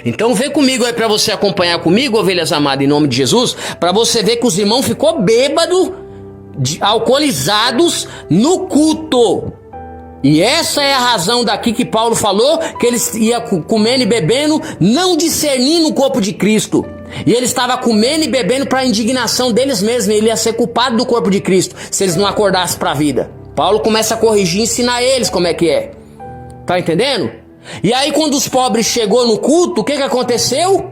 Então vem comigo aí para você acompanhar comigo, ovelhas amadas, em nome de Jesus, para você ver que os irmãos ficou bêbado, alcoolizados no culto. E essa é a razão daqui que Paulo falou, que eles iam comendo e bebendo, não discernindo o corpo de Cristo. E ele estava comendo e bebendo para a indignação deles mesmos. Ele ia ser culpado do corpo de Cristo se eles não acordassem para a vida. Paulo começa a corrigir e ensinar eles como é que é. Tá entendendo? E aí quando os pobres chegou no culto, o que aconteceu?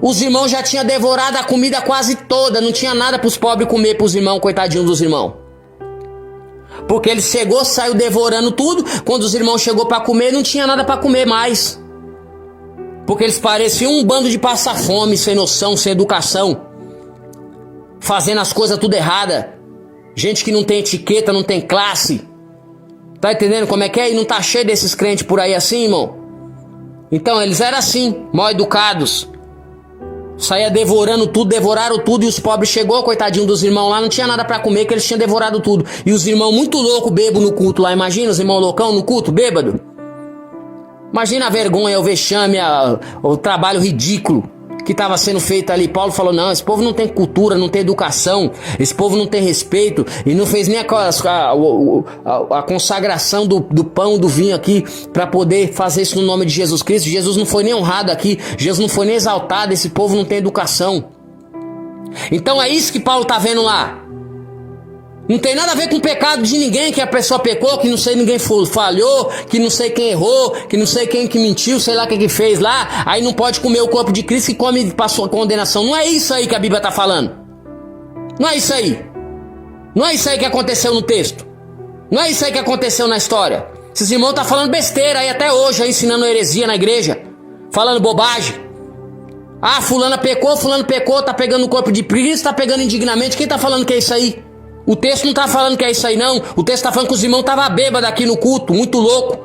Os irmãos já tinham devorado a comida quase toda. Não tinha nada para os pobres comer, para os irmãos, coitadinhos dos irmãos. Porque ele chegou, saiu devorando tudo. Quando os irmãos chegou para comer, não tinha nada para comer mais. Porque eles pareciam um bando de passar fome, sem noção, sem educação, fazendo as coisas tudo errada. Gente que não tem etiqueta, não tem classe. Tá entendendo como é que é? E não tá cheio desses crentes por aí assim, irmão? Então eles eram assim, mal educados. Saía devorando tudo, devoraram tudo. E os pobres chegou, coitadinho dos irmãos lá, não tinha nada pra comer, que eles tinham devorado tudo. E os irmãos muito loucos, bêbado no culto lá. Imagina os irmãos loucão no culto, bêbado. Imagina a vergonha, o vexame, o trabalho ridículo que estava sendo feito ali. Paulo falou, não, esse povo não tem cultura, não tem educação, esse povo não tem respeito, e não fez nem a consagração do pão, do vinho aqui, para poder fazer isso no nome de Jesus Cristo. Jesus não foi nem honrado aqui, Jesus não foi nem exaltado, esse povo não tem educação. Então é isso que Paulo está vendo lá. Não tem nada a ver com o pecado de ninguém, que a pessoa pecou, que não sei ninguém falhou, que não sei quem errou, que não sei quem que mentiu, sei lá o que fez lá, aí não pode comer o corpo de Cristo e come para sua condenação. Não é isso aí que a Bíblia está falando. Não é isso aí. Não é isso aí que aconteceu no texto. Não é isso aí que aconteceu na história. Esses irmãos estão falando besteira aí até hoje, aí, ensinando heresia na igreja, falando bobagem. Ah, fulano pecou, tá pegando o corpo de Cristo, tá pegando indignamente. Quem tá falando que é isso aí? O texto não tá falando que é isso aí não. O texto tá falando que os irmãos estavam bêbados aqui no culto, muito louco.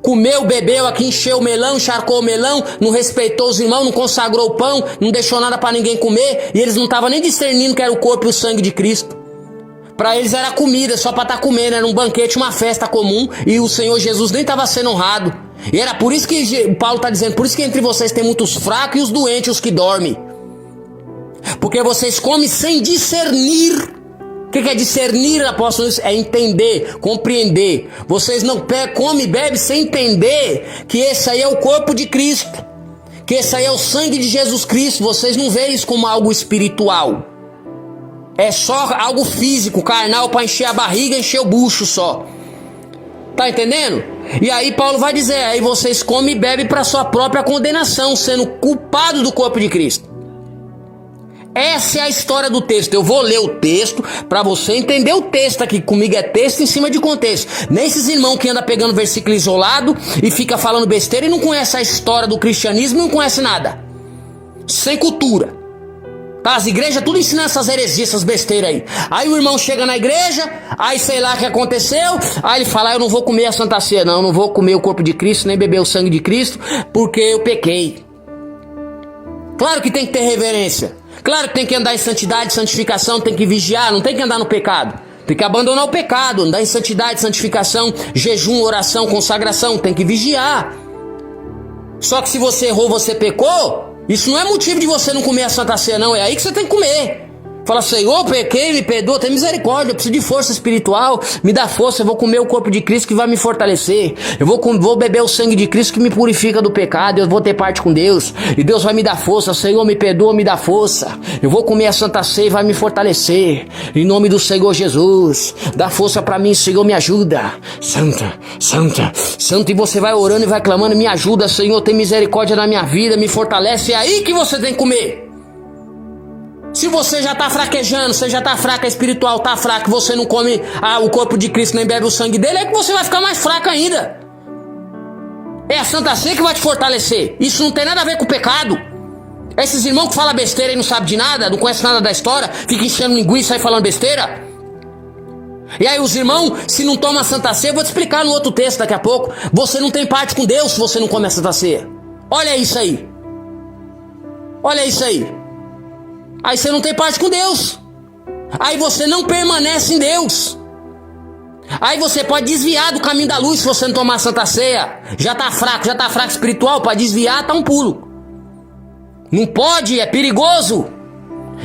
Comeu, bebeu aqui, encheu o melão, encharcou o melão, não respeitou os irmãos, não consagrou o pão, não deixou nada para ninguém comer. E eles não estavam nem discernindo que era o corpo e o sangue de Cristo. Para eles era comida, só para estar comendo, era um banquete, uma festa comum. E o Senhor Jesus nem estava sendo honrado. E era por isso que Paulo está dizendo, por isso que entre vocês tem muitos fracos e os doentes, os que dormem. Porque vocês comem sem discernir. O que é discernir, apóstolo? É entender, compreender. Vocês não comem e bebem sem entender que esse aí é o corpo de Cristo, que esse aí é o sangue de Jesus Cristo. Vocês não veem isso como algo espiritual. É só algo físico, carnal, para encher a barriga, encher o bucho só. Tá entendendo? E aí Paulo vai dizer, aí vocês comem e bebem para sua própria condenação, sendo culpados do corpo de Cristo. Essa é a história do texto. Eu vou ler o texto para você entender o texto aqui. Comigo é texto em cima de contexto. Nem esses irmãos que andam pegando versículo isolado e fica falando besteira e não conhece a história do cristianismo, não conhece nada. Sem cultura. Tá, as igrejas tudo ensinando essas heresias, essas besteiras aí. Aí o irmão chega na igreja, aí sei lá o que aconteceu, aí ele fala, eu não vou comer a Santa Ceia, não, não vou comer o corpo de Cristo, nem beber o sangue de Cristo, porque eu pequei. Claro que tem que ter reverência. Claro que tem que andar em santidade, santificação, tem que vigiar, não tem que andar no pecado. Tem que abandonar o pecado, andar em santidade, santificação, jejum, oração, consagração, tem que vigiar. Só que se você errou, você pecou, isso não é motivo de você não comer a Santa Ceia, não. É aí que você tem que comer. Fala, Senhor, pequei, me perdoa, tem misericórdia, eu preciso de força espiritual, me dá força, eu vou comer o corpo de Cristo que vai me fortalecer, eu vou beber o sangue de Cristo que me purifica do pecado, eu vou ter parte com Deus, e Deus vai me dar força, Senhor, me perdoa, me dá força, eu vou comer a Santa Ceia e vai me fortalecer, em nome do Senhor Jesus, dá força pra mim, Senhor, me ajuda, Santa, Santa, Santa, e você vai orando e vai clamando, me ajuda, Senhor, tem misericórdia na minha vida, me fortalece, é aí que você tem que comer. Se você já está fraquejando, você já está fraca espiritual, está fraco, você não come o corpo de Cristo, nem bebe o sangue dele, é que você vai ficar mais fraco ainda. É a Santa Ceia que vai te fortalecer. Isso não tem nada a ver com o pecado. Esses irmãos que falam besteira e não sabem de nada, não conhecem nada da história, ficam enchendo linguiça e falando besteira. E aí os irmãos, se não tomam a Santa Ceia, eu vou te explicar no outro texto daqui a pouco, você não tem parte com Deus se você não come a Santa Ceia. Olha isso aí. Olha isso aí. Aí você não tem parte com Deus. Aí você não permanece em Deus. Aí você pode desviar do caminho da luz se você não tomar Santa Ceia. Já tá fraco espiritual, para desviar tá um pulo. Não pode, é perigoso.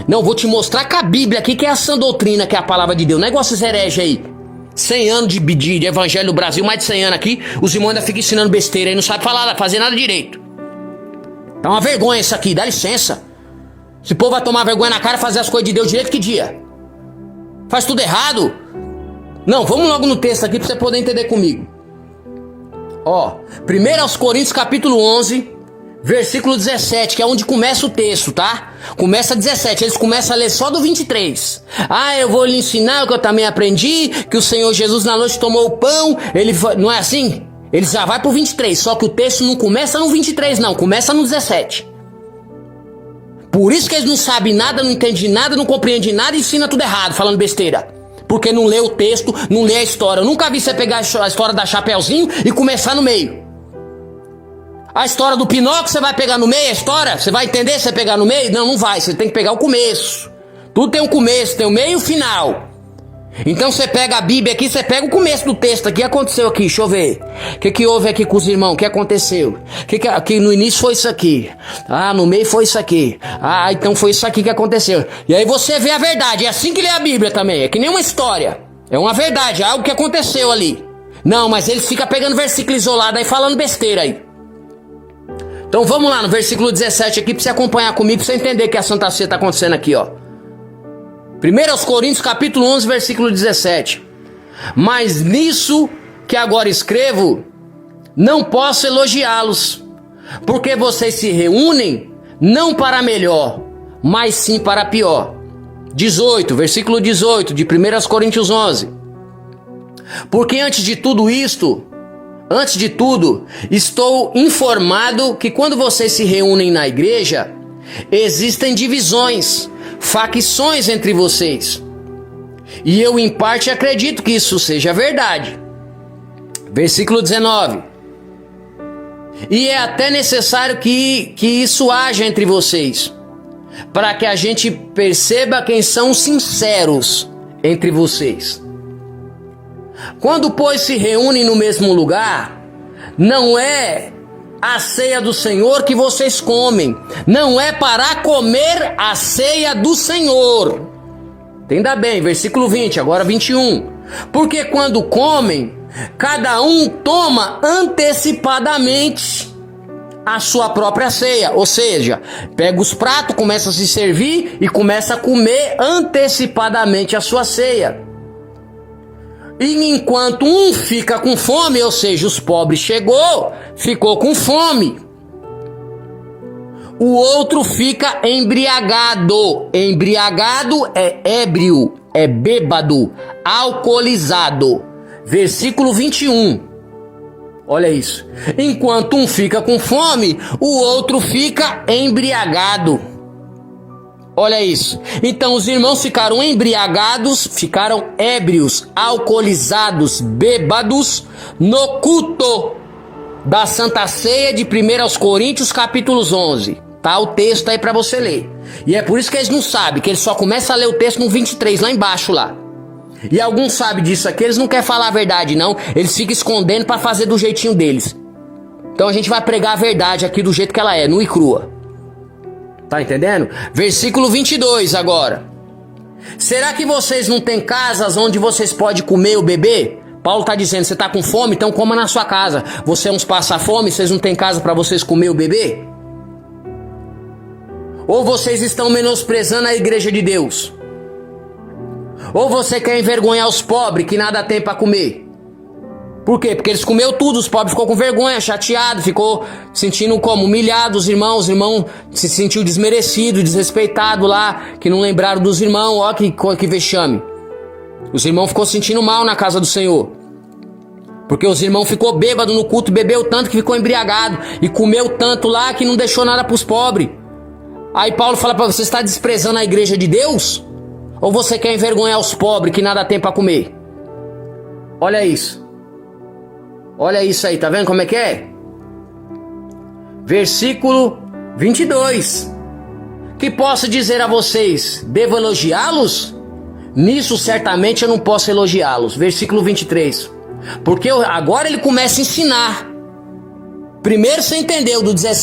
Não, vou te mostrar com a Bíblia aqui, que é a sã doutrina, que é a palavra de Deus. Negócios herege aí. 100 anos de evangelho no Brasil, mais de 100 anos aqui, os irmãos ainda ficam ensinando besteira aí, não sabem fazer nada direito. Tá uma vergonha isso aqui, dá licença. Esse povo vai tomar vergonha na cara e fazer as coisas de Deus direito que dia? Faz tudo errado. Não, vamos logo no texto aqui pra você poder entender comigo. Ó, 1 Coríntios capítulo 11, versículo 17, que é onde começa o texto, tá? Começa 17, eles começam a ler só do 23. Ah, eu vou lhe ensinar o que eu também aprendi, que o Senhor Jesus na noite tomou o pão, ele foi... Não é assim? Ele já vai pro 23, só que o texto não começa no 23 não, começa no 17. Por isso que eles não sabem nada, não entendem nada, não compreendem nada e ensinam tudo errado, falando besteira. Porque não lê o texto, não lê a história. Eu nunca vi você pegar a história da Chapeuzinho e começar no meio. A história do Pinóquio, você vai pegar no meio a história? Você vai entender se você pegar no meio? Não, não vai, você tem que pegar o começo. Tudo tem um começo, tem o meio e o final. Então você pega a Bíblia aqui, você pega o começo do texto aqui. O que aconteceu aqui? Deixa eu ver. O que houve aqui com os irmãos? O que aconteceu? Que no início foi isso aqui. Ah, no meio foi isso aqui. Ah, então foi isso aqui que aconteceu. E aí você vê a verdade. É assim que lê a Bíblia também. É que nem uma história. É uma verdade, é algo que aconteceu ali. Não, mas eles ficam pegando versículo isolado aí, falando besteira aí. Então vamos lá no versículo 17 aqui pra você acompanhar comigo, pra você entender que a Santa Ceia tá acontecendo aqui, ó. 1 Coríntios capítulo 11, versículo 17. Mas nisso que agora escrevo, não posso elogiá-los, porque vocês se reúnem não para melhor, mas sim para pior. 18, versículo 18 de 1 Coríntios 11. Porque antes de tudo, estou informado que quando vocês se reúnem na igreja, existem divisões, facções entre vocês. E eu em parte acredito que isso seja verdade. Versículo 19. E é até necessário que isso haja entre vocês, para que a gente perceba quem são sinceros entre vocês. Quando, pois, se reúnem no mesmo lugar, não é a ceia do Senhor que vocês comem, não é para comer a ceia do Senhor. Entenda bem, versículo 20, agora 21. Porque quando comem, cada um toma antecipadamente a sua própria ceia, ou seja, pega os pratos, começa a se servir e começa a comer antecipadamente a sua ceia. E enquanto um fica com fome, ou seja, os pobres ficou com fome, o outro fica embriagado. Embriagado é ébrio, é bêbado, alcoolizado. Versículo 21. Olha isso. Enquanto um fica com fome, o outro fica embriagado. Olha isso. Então os irmãos ficaram embriagados, ficaram ébrios, alcoolizados, bêbados no culto da Santa Ceia de 1 Coríntios capítulos 11. Tá o texto aí para você ler. E é por isso que eles não sabem, que eles só começam a ler o texto no 23, lá embaixo lá. E alguns sabem disso aqui, eles não querem falar a verdade não, eles ficam escondendo para fazer do jeitinho deles. Então a gente vai pregar a verdade aqui do jeito que ela é, nua e crua. Tá entendendo? Versículo 22 agora. Será que vocês não têm casas onde vocês podem comer ou beber? Paulo está dizendo, você está com fome, então coma na sua casa. Você é uns passa-fome, vocês não têm casa para vocês comer ou beber? Ou vocês estão menosprezando a igreja de Deus? Ou você quer envergonhar os pobres que nada tem para comer? Por quê? Porque eles comeu tudo, os pobres ficou com vergonha, chateado, ficou sentindo como? Humilhado, os irmãos se sentiu desmerecido, desrespeitado lá, que não lembraram dos irmãos, ó que vexame. Os irmãos ficou sentindo mal na casa do Senhor. Porque os irmãos ficou bêbado no culto, bebeu tanto que ficou embriagado, e comeu tanto lá que não deixou nada para os pobres. Aí Paulo fala para você, está desprezando a igreja de Deus? Ou você quer envergonhar os pobres que nada tem para comer? Olha isso. Olha isso aí, tá vendo como é que é? Versículo 22. Que posso dizer a vocês? Devo elogiá-los? Nisso certamente eu não posso elogiá-los. Versículo 23. Porque agora ele começa a ensinar. Primeiro você entendeu do 17